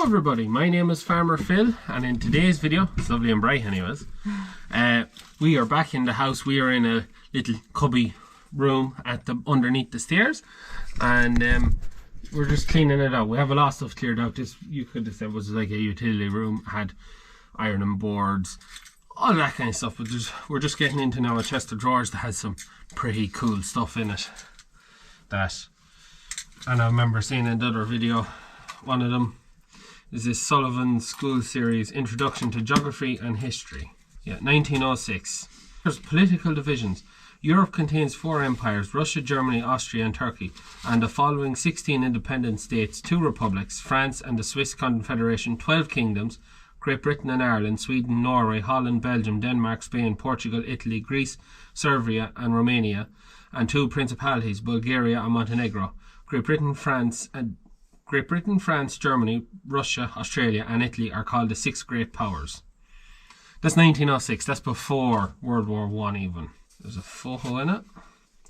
Hello everybody, my name is Farmer Phil, and in today's video, it's lovely and bright anyways, we are back in the house. We are in a little cubby room underneath the stairs, and we're just cleaning it out. We have a lot of stuff cleared out. This, you could have said, was like a utility room, had ironing boards, all that kind of stuff, but we're just getting into now a chest of drawers that has some pretty cool stuff in it. And I remember seeing in the other video, one of them is this Sullivan School Series Introduction to Geography and History. Yeah, 1906. There's political divisions. Europe contains 4 empires: Russia, Germany, Austria and Turkey, and the following 16 independent states, 2 republics, France and the Swiss Confederation, 12 kingdoms, Great Britain and Ireland, Sweden, Norway, Holland, Belgium, Denmark, Spain, Portugal, Italy, Greece, Serbia and Romania, and 2 principalities, Bulgaria and Montenegro. Great Britain, France, Germany, Russia, Australia and Italy are called the 6 great powers. That's 1906. That's before World War I even. There's a photo in it.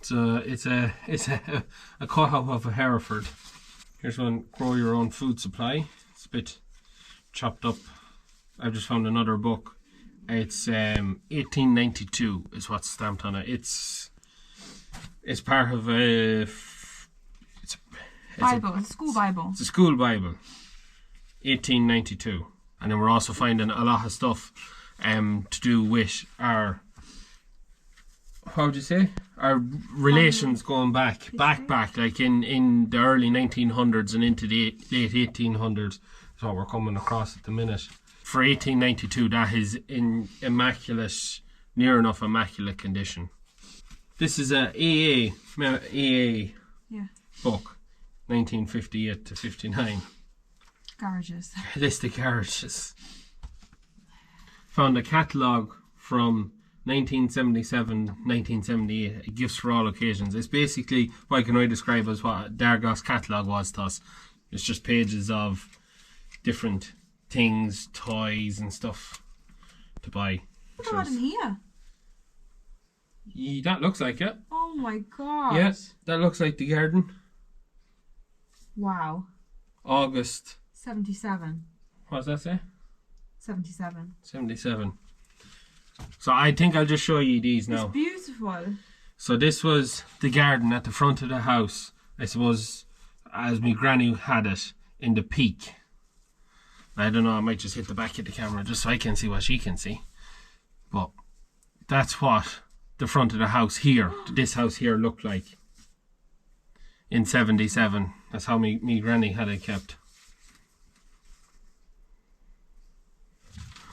So it's a cut-up of a Hereford. Here's one, grow your own food supply. It's a bit chopped up. I've just found another book. It's 1892 is what's stamped on it. It's part of a... Bible, it's a school Bible. It's a school Bible, 1892. And then we're also finding a lot of stuff to do with our, how would you say? Our relations going back, like in the early 1900s and into the late 1800s. That's what we're coming across at the minute. For 1892, that is in immaculate, near enough immaculate condition. This is a AA book. 1958 to 59. Garages. List of garages. Found a catalogue from 1977, 1978, gifts for all occasions. It's basically what can I describe as what Dargos catalogue was to us. It's just pages of different things, toys and stuff to buy. Look at in here. Yeah, that looks like it. Oh my god. Yes, that looks like the garden. Wow. August 77. What does that say? 77. 77. So I think I'll just show you these now. It's beautiful. So this was the garden at the front of the house, I suppose, as my granny had it in the peak. I don't know, I might just hit the back of the camera just so I can see what she can see. But that's what the front of the house here, this house here, looked like in 77. That's how me granny had it kept.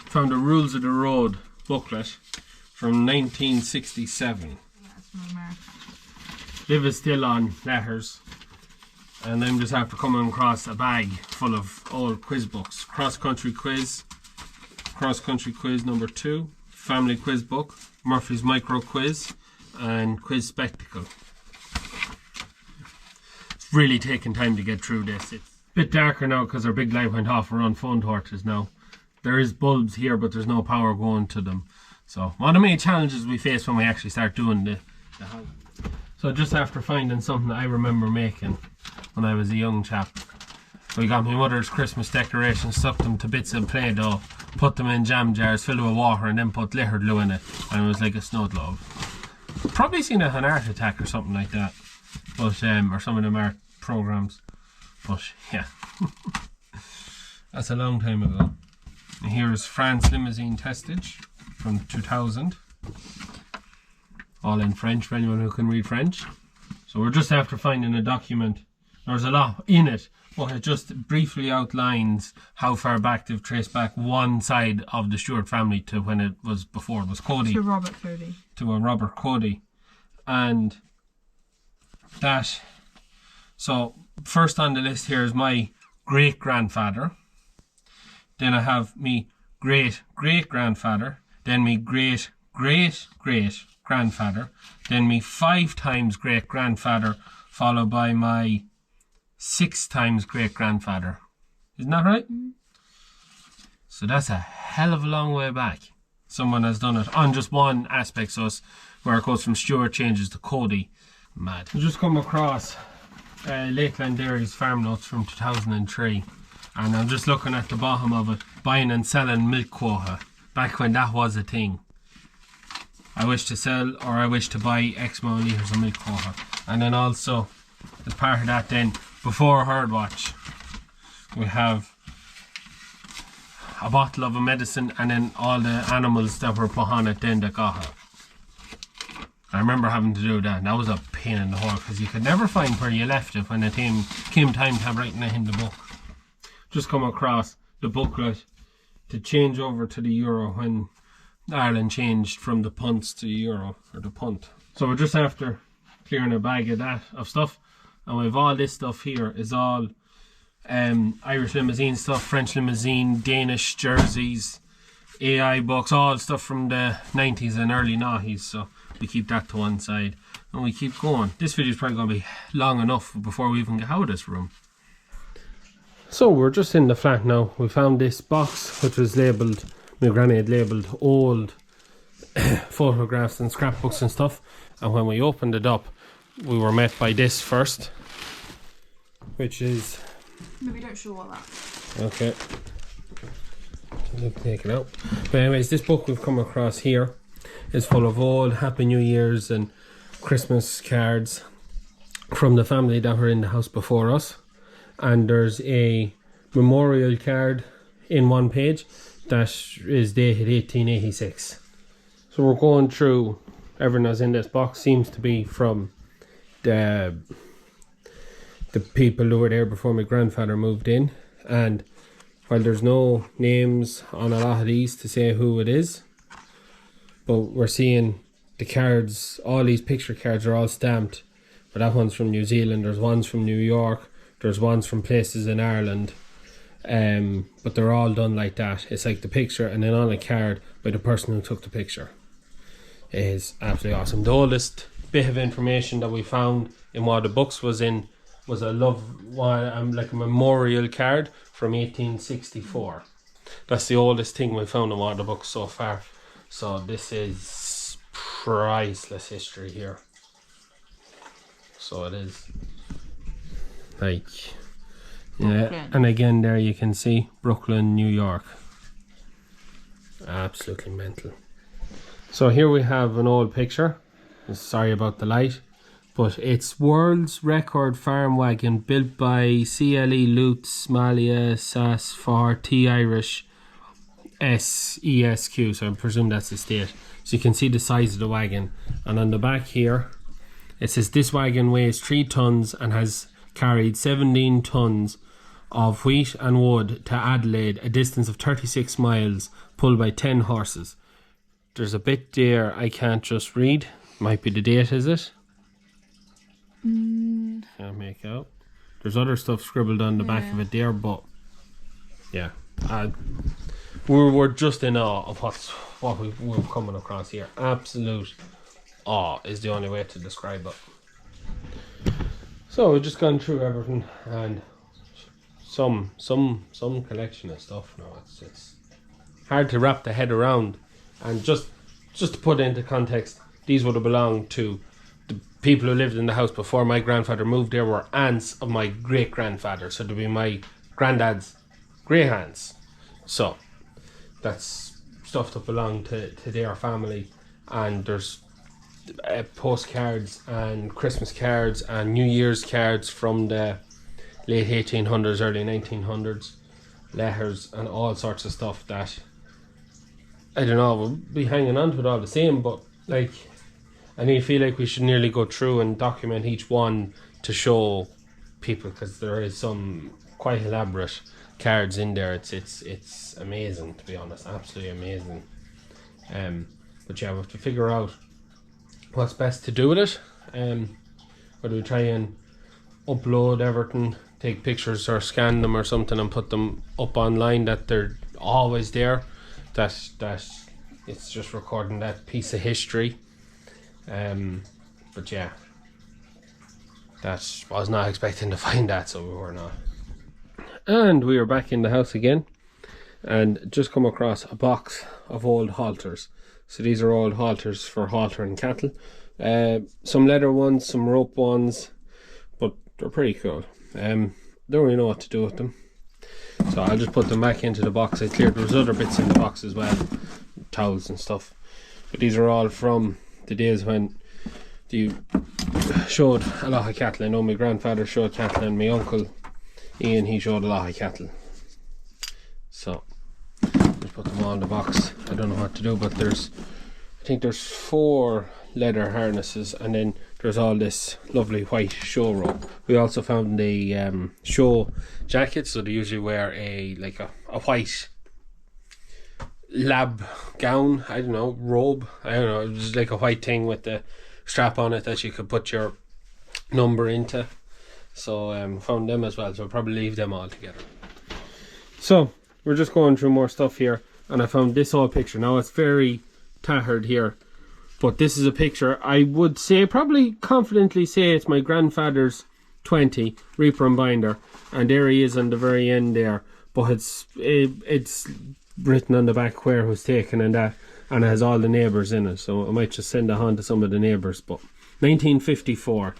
Found the Rules of the Road booklet from 1967. Yeah, it's from America. Liv is still on letters, and I'm just after coming across a bag full of old quiz books. Cross Country Quiz number 2, Family Quiz Book, Murphy's Micro Quiz, and Quiz Spectacle. Really taking time to get through this. It's a bit darker now because our big light went off. We're on phone torches now. There is bulbs here, but there's no power going to them. So one of the main challenges we face when we actually start doing the house. So just after finding something that I remember making when I was a young chap, we got my mother's Christmas decorations, stuck them to bits of Play-Doh, put them in jam jars filled with water, and then put liquor glue in it, and it was like a snow globe. Probably seen it on Art Attack or something like that. But or some of them art programs, but yeah. That's a long time ago. And here is France Limousine Testage from 2000, all in French for anyone who can read French. So we're just after finding a document. There's a lot in it, but it just briefly outlines how far back they've traced back one side of the Stewart family to when it was before it was Cody. To Robert Cody. To a Robert Cody. And that, so first on the list here is my great grandfather, then I have me great great grandfather, then me great great great grandfather, then me 5 times great grandfather, followed by my 6 times great grandfather. Isn't that right? So that's a hell of a long way back. Someone has done it on just one aspect, so it's where it goes from Stewart changes to Cody. Mad. I just come across Lakeland Dairy's farm notes from 2003, And I'm just looking at the bottom of it, buying and selling milk quota, back when that was a thing. I wish to sell or I wish to buy X amount of litres of milk quota. And then also, as part of that then, before herd watch, we have a bottle of a medicine and then all the animals that were put on it then that got her. I remember having to do that, and that was a pain in the hole because you could never find where you left it when it came time to have writing it in the book. Just come across the booklet to change over to the euro when Ireland changed from the punts to the euro, or the punt. So we're just after clearing a bag of that, of stuff, and we've all this stuff here is all Irish limousine stuff, French limousine, Danish jerseys, AI books, all stuff from the 90s and early 90s, so we keep that to one side and we keep going. This video is probably going to be long enough before we even get out of this room. So we're just in the flat now. We found this box which was labelled, my granny had labelled old photographs and scrapbooks and stuff, and when we opened it up we were met by this first, which is... Maybe don't show all that. Okay. Take it out. But anyways, this book we've come across here is full of old Happy New Year's and Christmas cards from the family that were in the house before us. And there's a memorial card in one page that is dated 1886. So we're going through everything that's in this box. Seems to be from the people who were there before my grandfather moved in, and while there's no names on a lot of these to say who it is, but we're seeing the cards, all these picture cards are all stamped, but that one's from New Zealand, there's ones from New York, there's ones from places in Ireland, but they're all done like that. It's like the picture and then on a card by the person who took the picture. It is absolutely awesome. The oldest bit of information that we found in one of the books was a like a memorial card from 1864. That's the oldest thing we've found in one of the books so far. So this is priceless history here. So it is. Like, yeah, Brooklyn. and again there you can see Brooklyn, New York. Absolutely mental. So here we have an old picture. Sorry about the light. But it's world's record farm wagon built by CLE Lutz Malia SAS for T Irish SESQ. So I presume that's the state. So you can see the size of the wagon. And on the back here, it says this wagon weighs 3 tons and has carried 17 tons of wheat and wood to Adelaide, a distance of 36 miles, pulled by 10 horses. There's a bit there I can't just read. Might be the date, is it? Can't make out. There's other stuff scribbled on the back of it there, but yeah, we're just in awe of what we're coming across here. Absolute awe is the only way to describe it. So we've just gone through everything and some collection of stuff now. It's hard to wrap the head around, and just to put it into context, these would have belonged to the people who lived in the house before my grandfather moved there, were aunts of my great grandfather, so to be my granddad's great aunts. So that's stuff that belonged to their family, and there's postcards and Christmas cards and New Year's cards from the late 1800s, early 1900s, letters and all sorts of stuff that I don't know, we'll be hanging on to it all the same, but like, I feel like we should nearly go through and document each one to show people, because there is some quite elaborate cards in there. It's amazing, to be honest, absolutely amazing. But yeah, we have to figure out what's best to do with it. Whether we try and upload everything, take pictures or scan them or something and put them up online, that they're always there, that it's just recording that piece of history. But yeah, that was not expecting to find that, so we were not. And we are back in the house again, and just come across a box of old halters. So these are old halters for haltering cattle. Some leather ones, some rope ones, but they're pretty cool. Don't really know what to do with them. So I'll just put them back into the box. I cleared, there was other bits in the box as well, towels and stuff. But these are all from the days when you showed a lot of cattle. I know my grandfather showed cattle, and my uncle Ian, he showed a lot of cattle. So just put them all in the box. I don't know what to do, but I think there's 4 leather harnesses, and then there's all this lovely white show robe. We also found the show jackets, so they usually wear a white lab gown, I don't know, robe, I don't know, it was like a white thing with the strap on it that you could put your number into. So found them as well, so I'll probably leave them all together. So we're just going through more stuff here, and I found this old picture. Now it's very tattered here, but this is a picture, I would say, probably confidently say it's my grandfather's 20 reaper and binder, and there he is on the very end there, but it's written on the back where it was taken and that, and it has all the neighbours in it, so I might just send it on to some of the neighbours. But 1954,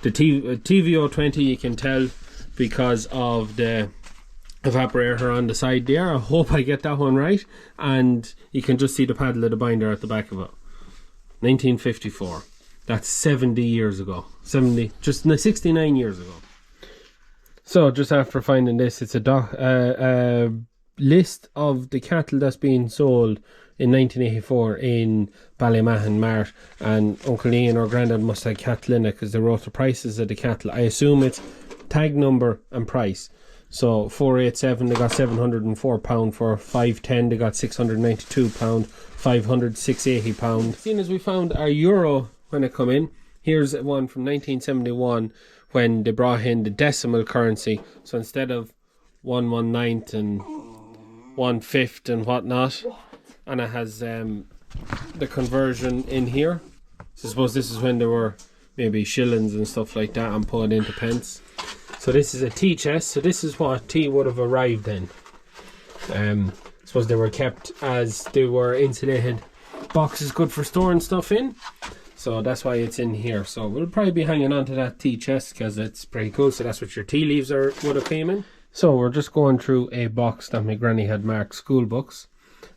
the TVO 20, you can tell because of the evaporator on the side there. I hope I get that one right, and you can just see the paddle of the binder at the back of it. 1954, that's 70 years ago, 69 years ago. So just after finding this, it's a list of the cattle that's being sold in 1984 in Ballymahon Mart, and Uncle Ian or Grandad must have cattle in it because they wrote the prices of the cattle. I assume it's tag number and price. So 487 they got £704, for 510 they got £692, 500 £680. Seeing as we found our euro when it come in, here's one from 1971 when they brought in the decimal currency. So instead of 1/19 and 1/5 and whatnot, and it has the conversion in here. So I suppose this is when there were maybe shillings and stuff like that and put into pence. So this is a tea chest, so this is what tea would have arrived in. I suppose they were kept as they were insulated boxes, good for storing stuff in. So that's why it's in here. So we'll probably be hanging on to that tea chest because it's pretty cool. So that's what your tea leaves would have came in. So we're just going through a box that my granny had marked school books,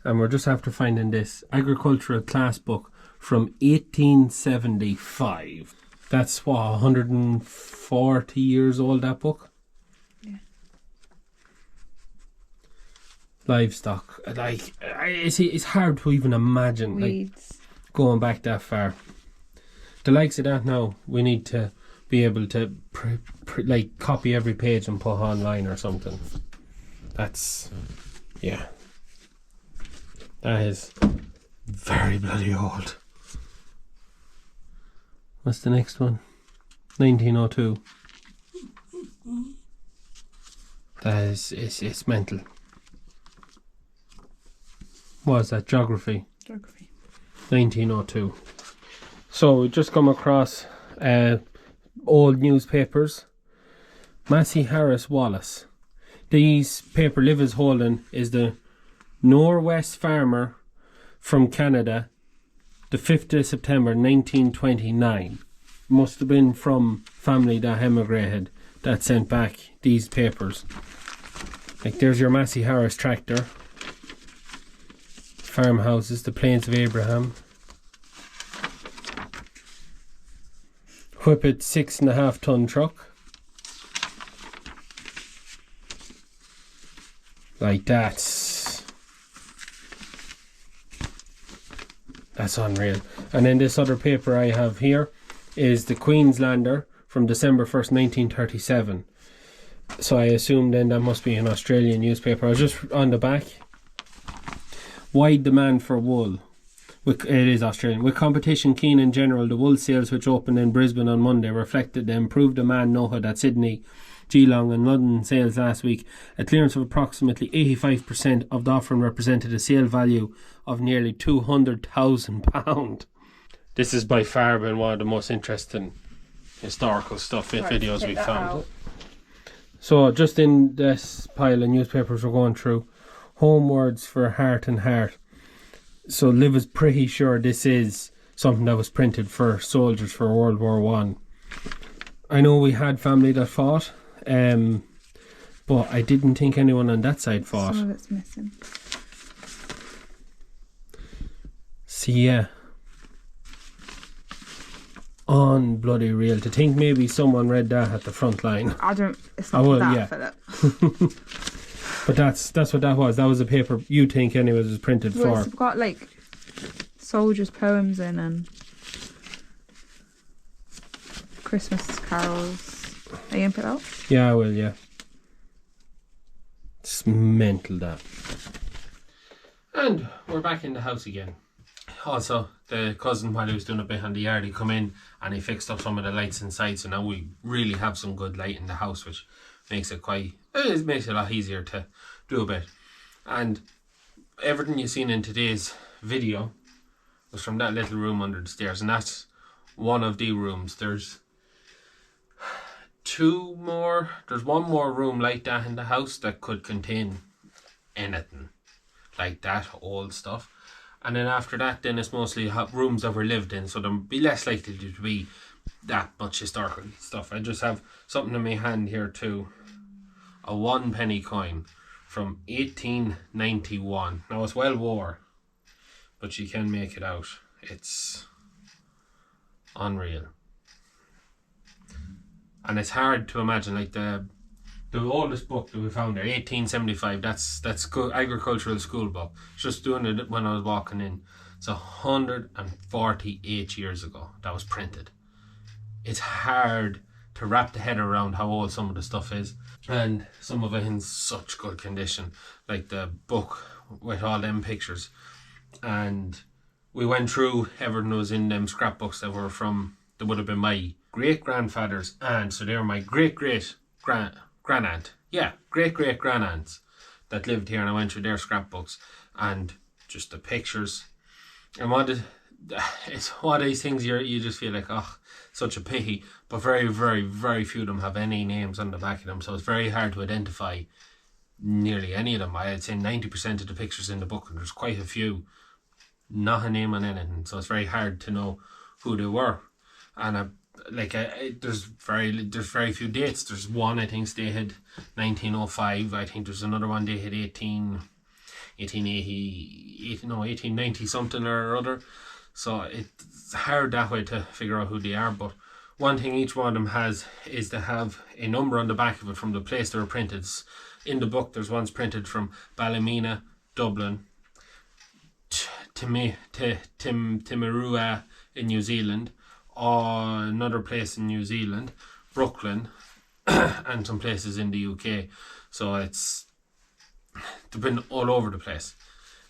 and we're just after finding this agricultural class book from 1875. That's what, 140 years old, that book? Yeah. Livestock. Like, it's hard to even imagine like going back that far. The likes of that now, we need to be able to like copy every page and put online or something. That's, yeah. That is very bloody old. What's the next one? 1902. That is, it's mental. What is that? Geography. 1902. So we just come across old newspapers. Massey Harris Wallace. These paper Liv is holding is the Norwest Farmer from Canada, the 5th of September 1929. Must have been from family that emigrated that sent back these papers. Like, there's your Massey Harris tractor, farmhouses, the Plains of Abraham, Whippet 6.5 ton truck. Like, that's unreal. And then this other paper I have here is the Queenslander from December 1st 1937. So I assume then that must be an Australian newspaper. I was just on the back. Wide demand for wool. It is Australian. With competition keen in general, the wool sales which opened in Brisbane on Monday reflected the improved demand noted at Sydney, Geelong and London sales last week. A clearance of approximately 85% of the offering represented a sale value of nearly £200,000. This has by far been one of the most interesting historical stuff videos we found. So just in this pile of newspapers we're going through, Homewards for Heart and Heart. So Liv is pretty sure this is something that was printed for soldiers for World War I know we had family that fought, but But I didn't think anyone on that side fought. Some of it's missing. See, yeah. On bloody real. To think maybe someone read that at the front line. I don't. It's not Philip. But that's what that was. That was the paper you think anyways was printed for. It's got like soldiers' poems in and Christmas carols. Are you gonna put out? Yeah, I will. Yeah. It's mental that. And we're back in the house again. Also, the cousin, while he was doing a bit on the yard, he come in and he fixed up some of the lights inside, so now we really have some good light in the house, which makes it makes it a lot easier to do a bit. And everything you've seen in today's video was from that little room under the stairs, and that's one of the rooms. There's one more room like that in the house that could contain anything like that, old stuff. And then after that, then it's mostly rooms that were lived in, so there'll be less likely to be that much historical stuff. I just have something in my hand here too. A 1 penny coin from 1891. Now it's well wore, but you can make it out. It's unreal. And it's hard to imagine, like the oldest book that we found there, 1875, that's agricultural school book. Just doing it when I was walking in. It's 148 years ago that was printed. It's hard to wrap the head around how old some of the stuff is, and some of it in such good condition, like the book with all them pictures. And we went through everything that was in them scrapbooks that would have been my great grandfather's aunt, so they were my great grandaunt, great grandaunts that lived here, and I went through their scrapbooks and just the pictures. And it's one of these things you just feel like, oh, such a pity, but very, very, very few of them have any names on the back of them, so it's very hard to identify nearly any of them. I'd say 90% of the pictures in the book, and there's quite a few, not a name on anything, so it's very hard to know who they were. And there's very few dates. There's one, I think, dated 1905. I think there's another one dated 1890 something or other. So it's hard that way to figure out who they are. But one thing each one of them has is to have a number on the back of it from the place they were printed. In the book, there's ones printed from Ballymena, Dublin, Timarua in New Zealand, or another place in New Zealand, Brooklyn, and some places in the UK. So they've been all over the place.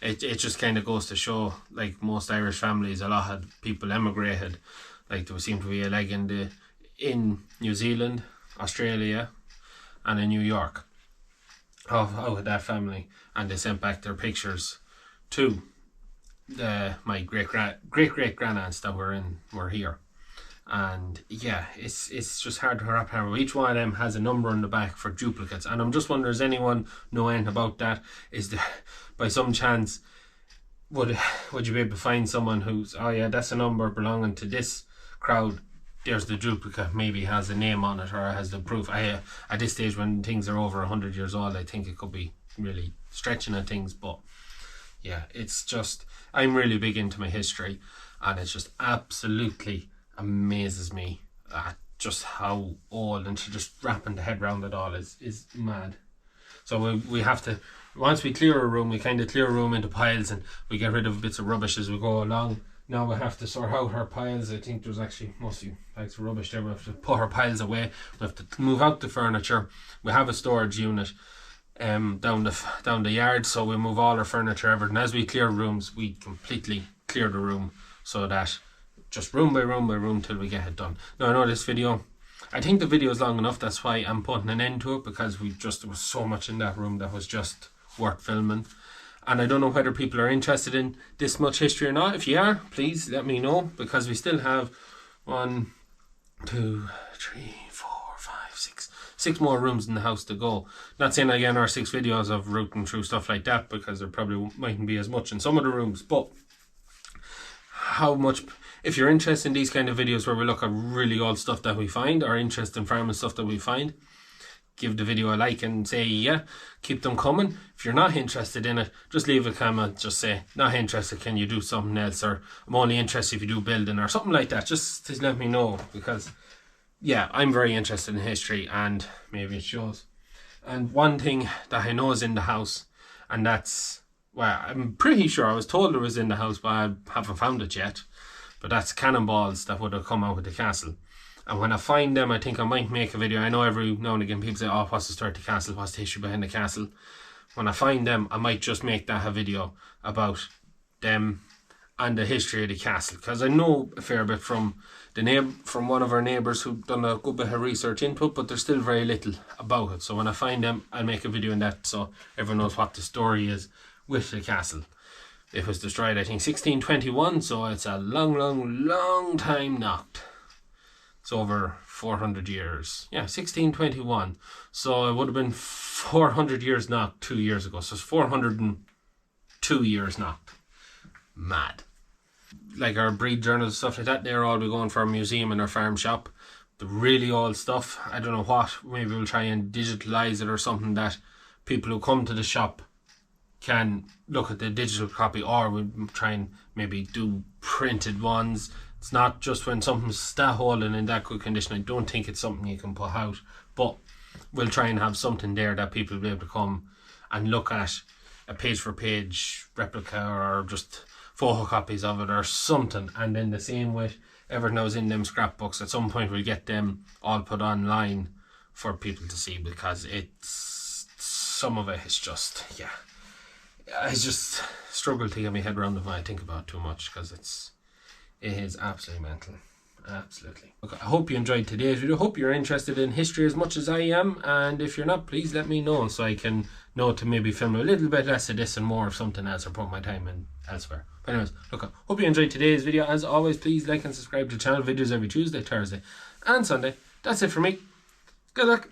It just kind of goes to show, like most Irish families, a lot of people emigrated. Like there seemed to be a leg in New Zealand, Australia, and in New York of that family, and they sent back their pictures to my great granddads that were here. And yeah, it's just hard to wrap around. Each one of them has a number on the back for duplicates, and I'm just wondering, does anyone know anything about that? Is there, by some chance, would you be able to find someone who's, oh yeah, that's a number belonging to this crowd, there's the duplicate, maybe has a name on it or has the proof? At this stage, when things are over 100 years old, I think it could be really stretching at things. But yeah, it's just, I'm really big into my history, and it's just absolutely amazes me at just how old, and just wrapping the head around it all is mad. So we have to, once we clear a room, we kind of clear a room into piles, and we get rid of bits of rubbish as we go along. Now we have to sort out our piles. I think there's actually mostly bags of rubbish there. We have to put our piles away. We have to move out the furniture. We have a storage unit down the yard, so we move all our furniture, everything. As we clear rooms, we completely clear the room, so that just room by room by room till we get it done. Now I know this video, I think the video is long enough, that's why I'm putting an end to it, because there was so much in that room that was just worth filming. And I don't know whether people are interested in this much history or not. If you are, please let me know, because we still have 1, 2, 3, 4, 5, 6 more rooms in the house to go. Not saying again our 6 videos of routing through stuff like that, because there probably mightn't be as much in some of the rooms, but how much, if you're interested in these kind of videos where we look at really old stuff that we find, or interested in farming stuff that we find, give the video a like and say yeah, keep them coming. If you're not interested in it, just leave a comment, just say not interested, can you do something else, or I'm only interested if you do building or something like that. Just to let me know, because yeah, I'm very interested in history and maybe it shows. And one thing that I know is in the house, and that's, well, I'm pretty sure I was told it was in the house, but I haven't found it yet, but that's cannonballs that would have come out of the castle. And when I find them, I think I might make a video. I know every now and again people say, oh, what's the story of the castle, what's the history behind the castle. When I find them, I might just make that a video about them and the history of the castle, because I know a fair bit from one of our neighbours who've done a good bit of research into it, but there's still very little about it. So when I find them, I'll make a video on that so everyone knows what the story is with the castle. It was destroyed, I think, 1621, so it's a long time knocked. It's over 400 years. Yeah, 1621. So it would have been 400 years knocked 2 years ago. So it's 402 years knocked. Mad. Like our breed journals, stuff like that, they're all we going for a museum and our farm shop. The really old stuff, I don't know what, maybe we'll try and digitalise it or something that people who come to the shop can look at the digital copy, or we'll try and maybe do printed ones. It's not just when something's that old and in that good condition. I don't think it's something you can put out, but we'll try and have something there that people will be able to come and look at, a page for page replica or just photocopies of it or something. And then the same with everything that was in them scrapbooks, at some point we'll get them all put online for people to see, because it's, some of it is just, yeah, I just struggle to get my head around it when I think about it too much, because it is absolutely mental. Absolutely. Look, I hope you enjoyed today's video. I hope you're interested in history as much as I am, and if you're not, please let me know so I can know to maybe film a little bit less of this and more of something else, or put my time in elsewhere. But anyways, look, I hope you enjoyed today's video. As always, please like and subscribe to the channel. Videos every Tuesday, Thursday and Sunday. That's it for me. Good luck.